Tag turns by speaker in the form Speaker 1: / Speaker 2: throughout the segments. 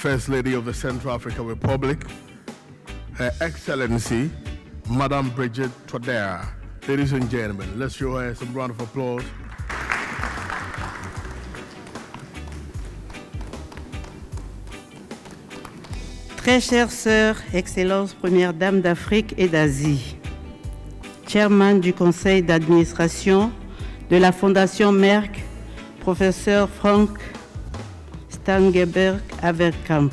Speaker 1: First Lady of the Central African Republic, Her Excellency, Madame Brigitte Todera. Ladies and gentlemen, let's show her some round of applause.
Speaker 2: Très chères sœurs, Excellences, Première Dame d'Afrique et d'Asie, Chairman du Conseil d'administration de la Fondation Merck, Professeur Frank Stangeberg Averkamp,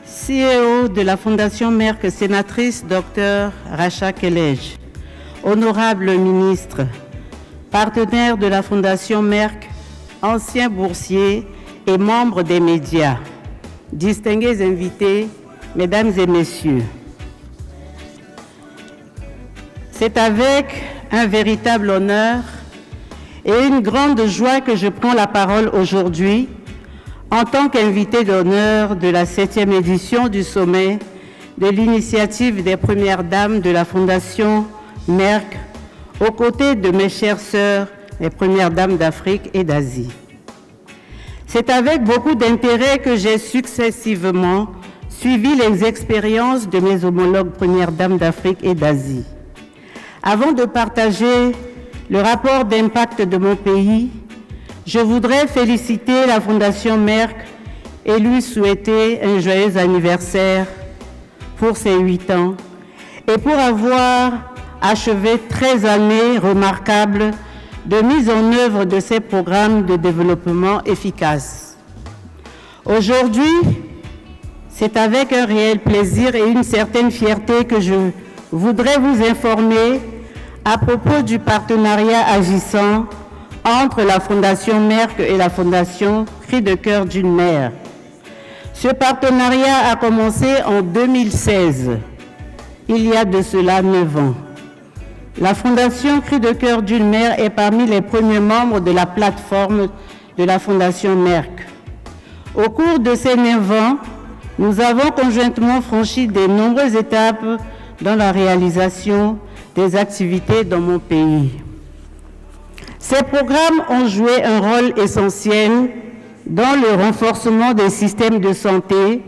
Speaker 2: CEO de la Fondation Merck, Sénatrice Dr Racha Kelej, Honorable Ministre, partenaire de la Fondation Merck, ancien boursier et membre des médias, distingués invités, Mesdames et Messieurs. C'est avec un véritable honneur et une grande joie que je prends la parole aujourd'hui en tant qu'invité d'honneur de la 7e édition du sommet de l'initiative des Premières Dames de la Fondation Merck, aux côtés de mes chères sœurs, les Premières Dames d'Afrique et d'Asie. C'est avec beaucoup d'intérêt que j'ai successivement suivi les expériences de mes homologues Premières Dames d'Afrique et d'Asie. Avant de partager le rapport d'impact de mon pays, je voudrais féliciter la Fondation Merck et lui souhaiter un joyeux anniversaire pour ses 8 ans et pour avoir achevé 13 années remarquables de mise en œuvre de ces programmes de développement efficaces. Aujourd'hui, c'est avec un réel plaisir et une certaine fierté que je voudrais vous informer à propos du partenariat agissant entre la Fondation Merck et la Fondation Cris de cœur d'une mère. Ce partenariat a commencé en 2016, il y a de cela 9 ans. La Fondation Cris de cœur d'une mère est parmi les premiers membres de la plateforme de la Fondation Merck. Au cours de ces 9 ans, nous avons conjointement franchi de nombreuses étapes dans la réalisation des activités dans mon pays. Ces programmes ont joué un rôle essentiel dans le renforcement des systèmes de santé,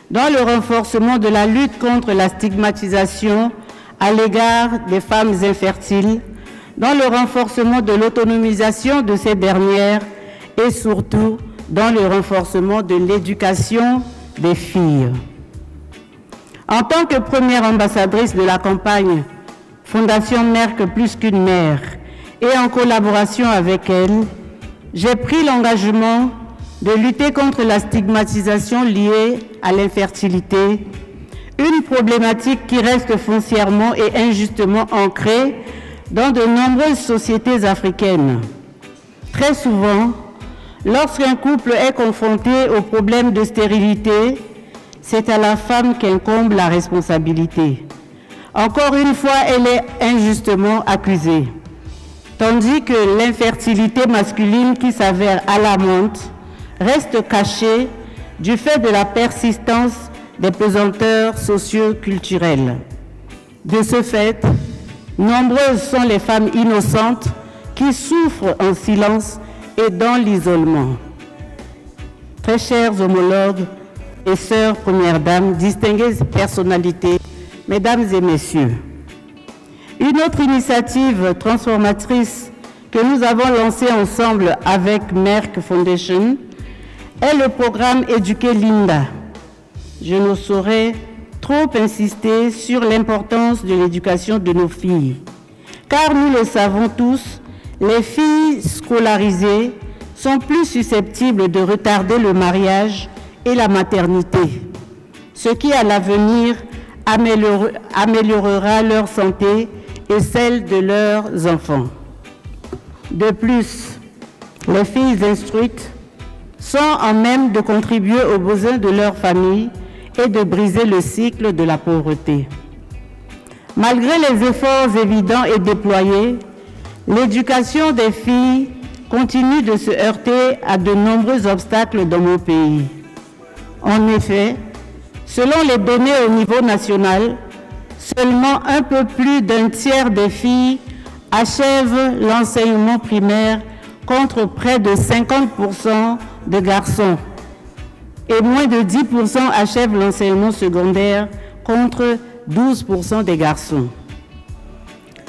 Speaker 2: dans le renforcement de la lutte contre la stigmatisation à l'égard des femmes infertiles, dans le renforcement de l'autonomisation de ces dernières et surtout dans le renforcement de l'éducation des filles. En tant que première ambassadrice de la campagne Fondation Merck plus qu'une mère et en collaboration avec elle, j'ai pris l'engagement de lutter contre la stigmatisation liée à l'infertilité, une problématique qui reste foncièrement et injustement ancrée dans de nombreuses sociétés africaines. Très souvent, lorsqu'un couple est confronté au problème de stérilité, c'est à la femme qu'incombe la responsabilité. Encore une fois, elle est injustement accusée, tandis que l'infertilité masculine qui s'avère alarmante reste cachée du fait de la persistance des pesanteurs socio-culturelles. De ce fait, nombreuses sont les femmes innocentes qui souffrent en silence et dans l'isolement. Très chers homologues et sœurs Premières Dames, distinguées personnalités, Mesdames et Messieurs, une autre initiative transformatrice que nous avons lancée ensemble avec Merck Foundation est le programme Éduquer Linda. Je ne saurais trop insister sur l'importance de l'éducation de nos filles, car nous le savons tous, les filles scolarisées sont plus susceptibles de retarder le mariage et la maternité, ce qui à l'avenir améliorera leur santé et celle de leurs enfants. De plus, les filles instruites sont en même de contribuer aux besoins de leur famille et de briser le cycle de la pauvreté. Malgré les efforts évidents et déployés, l'éducation des filles continue de se heurter à de nombreux obstacles dans mon pays. En effet, selon les données au niveau national, seulement un peu plus d'un tiers des filles achèvent l'enseignement primaire contre près de 50% de garçons. et moins de 10% achèvent l'enseignement secondaire contre 12% des garçons.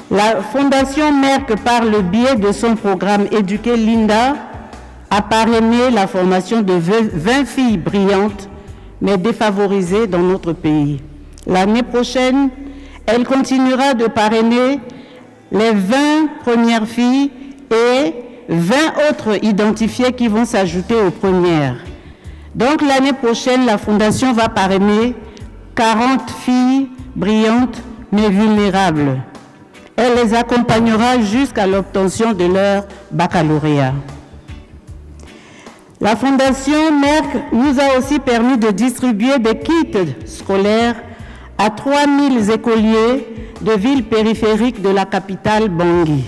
Speaker 2: La Fondation Merck, par le biais de son programme Éduquer Linda, a parrainé la formation de 20 filles brillantes mais défavorisées dans notre pays. L'année prochaine, elle continuera de parrainer les 20 premières filles et 20 autres identifiées qui vont s'ajouter aux premières. Donc l'année prochaine, la Fondation va parrainer 40 filles brillantes mais vulnérables. Elle les accompagnera jusqu'à l'obtention de leur baccalauréat. La Fondation Merck nous a aussi permis de distribuer des kits scolaires à 3000 écoliers de villes périphériques de la capitale Bangui.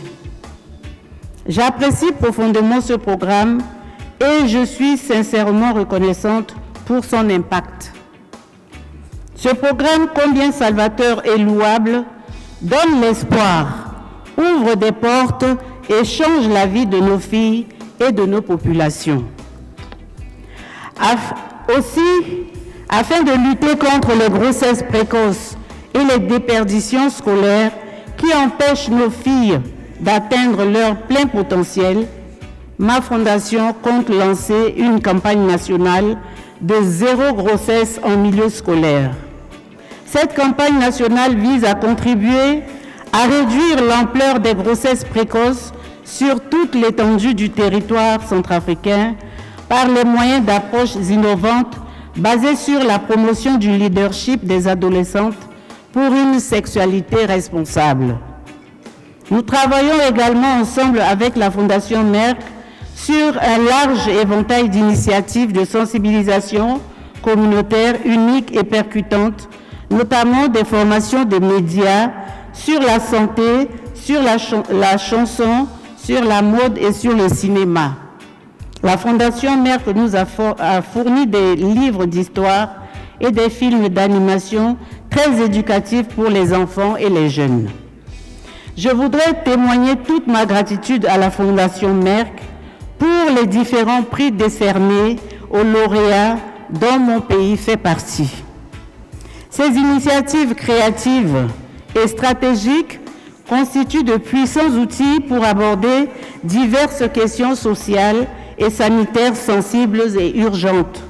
Speaker 2: J'apprécie profondément ce programme et je suis sincèrement reconnaissante pour son impact. Ce programme, combien salvateur et louable, donne l'espoir, ouvre des portes et change la vie de nos filles et de nos populations. Aussi, afin de lutter contre les grossesses précoces et les déperditions scolaires qui empêchent nos filles d'atteindre leur plein potentiel, ma fondation compte lancer une campagne nationale de 0 grossesse en milieu scolaire. Cette campagne nationale vise à contribuer à réduire l'ampleur des grossesses précoces sur toute l'étendue du territoire centrafricain par les moyens d'approche innovantes basés sur la promotion du leadership des adolescentes pour une sexualité responsable. Nous travaillons également ensemble avec la Fondation Merck sur un large éventail d'initiatives de sensibilisation communautaire uniques et percutantes, notamment des formations des médias sur la santé, sur la chanson, sur la mode et sur le cinéma. La Fondation Merck nous a fourni des livres d'histoire et des films d'animation très éducatifs pour les enfants et les jeunes. Je voudrais témoigner toute ma gratitude à la Fondation Merck pour les différents prix décernés aux lauréats dont mon pays fait partie. Ces initiatives créatives et stratégiques constituent de puissants outils pour aborder diverses questions sociales et sanitaires sensibles et urgentes,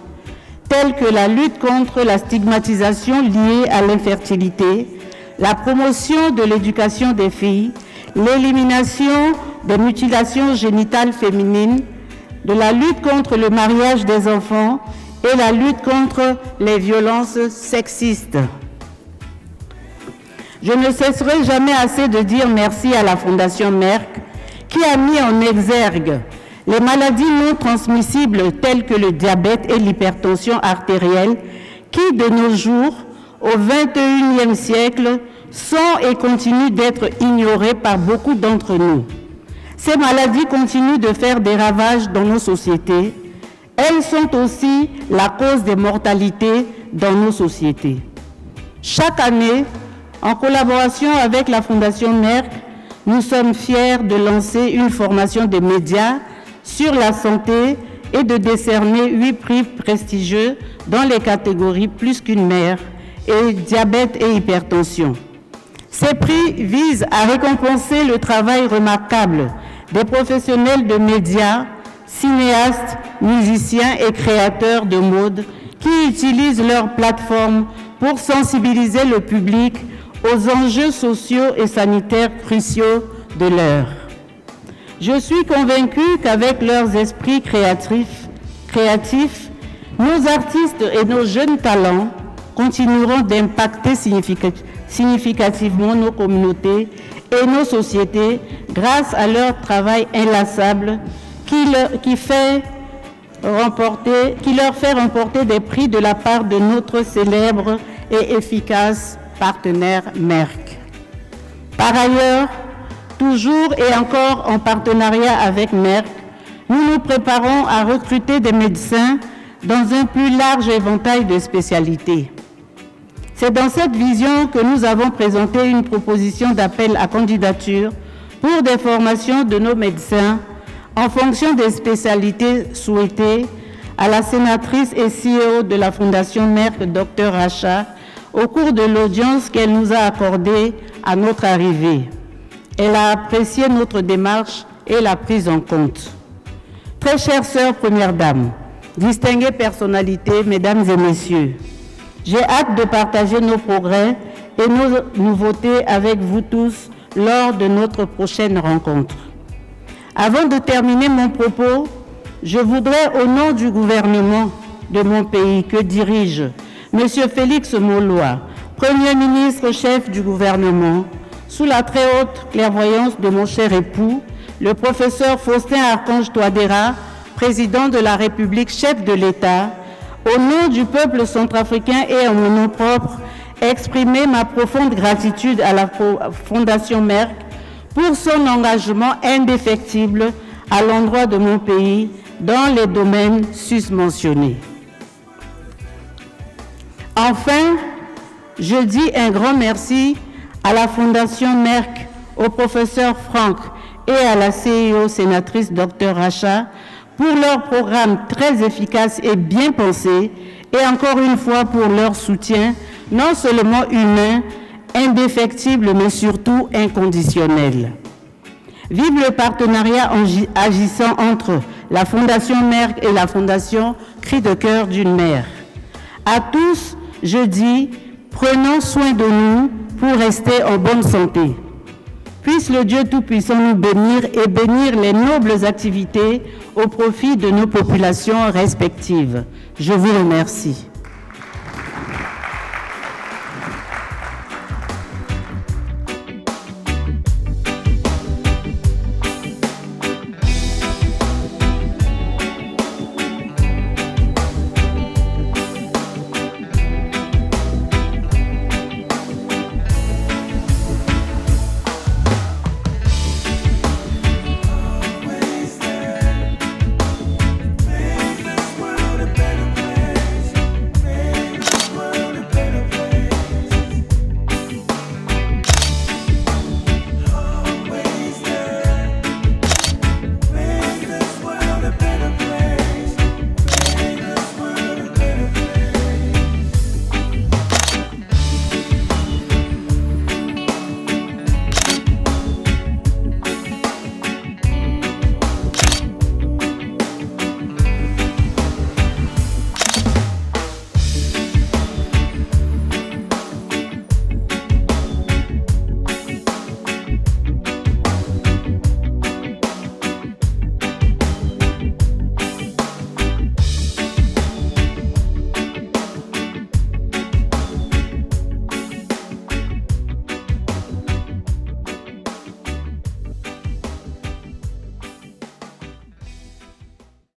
Speaker 2: telles que la lutte contre la stigmatisation liée à l'infertilité, la promotion de l'éducation des filles, l'élimination des mutilations génitales féminines, de la lutte contre le mariage des enfants et la lutte contre les violences sexistes. Je ne cesserai jamais assez de dire merci à la Fondation Merck qui a mis en exergue les maladies non transmissibles telles que le diabète et l'hypertension artérielle qui, de nos jours, au XXIe siècle, sont et continuent d'être ignorées par beaucoup d'entre nous. Ces maladies continuent de faire des ravages dans nos sociétés. Elles sont aussi la cause des mortalités dans nos sociétés. Chaque année, en collaboration avec la Fondation Merck, nous sommes fiers de lancer une formation des médias sur la santé et de décerner 8 prix prestigieux dans les catégories Plus qu'une mère et diabète et hypertension. Ces prix visent à récompenser le travail remarquable des professionnels de médias, cinéastes, musiciens et créateurs de mode qui utilisent leur plateforme pour sensibiliser le public aux enjeux sociaux et sanitaires cruciaux de l'heure. Je suis convaincue qu'avec leurs esprits créatifs, nos artistes et nos jeunes talents continueront d'impacter significativement nos communautés et nos sociétés grâce à leur travail inlassable qui leur fait remporter des prix de la part de notre célèbre et efficace partenaire Merck. Par ailleurs, toujours et encore en partenariat avec Merck, nous nous préparons à recruter des médecins dans un plus large éventail de spécialités. C'est dans cette vision que nous avons présenté une proposition d'appel à candidature pour des formations de nos médecins en fonction des spécialités souhaitées, à la sénatrice et CEO de la Fondation Merck, Dr Racha, au cours de l'audience qu'elle nous a accordée à notre arrivée. Elle a apprécié notre démarche et la prise en compte. Très chère sœur Première Dame, distinguées personnalités, mesdames et messieurs, j'ai hâte de partager nos progrès et nos nouveautés avec vous tous lors de notre prochaine rencontre. Avant de terminer mon propos, je voudrais, au nom du gouvernement de mon pays que dirige M. Félix Moloa, Premier ministre chef du gouvernement, sous la très haute clairvoyance de mon cher époux, le professeur Faustin Archange Touadéra, président de la République, chef de l'État, au nom du peuple centrafricain et en mon nom propre, exprimer ma profonde gratitude à la Fondation Merck pour son engagement indéfectible à l'endroit de mon pays dans les domaines susmentionnés. Enfin, je dis un grand merci à la Fondation Merck, au professeur Franck et à la CEO sénatrice Dr Racha pour leur programme très efficace et bien pensé, et encore une fois pour leur soutien, non seulement humain, indéfectible, mais surtout inconditionnel. Vive le partenariat agissant entre la Fondation Merck et la Fondation Cri de cœur d'une mère. À tous, je dis, prenons soin de nous pour rester en bonne santé. Puisse le Dieu Tout-Puissant nous bénir et bénir les nobles activités au profit de nos populations respectives. Je vous remercie.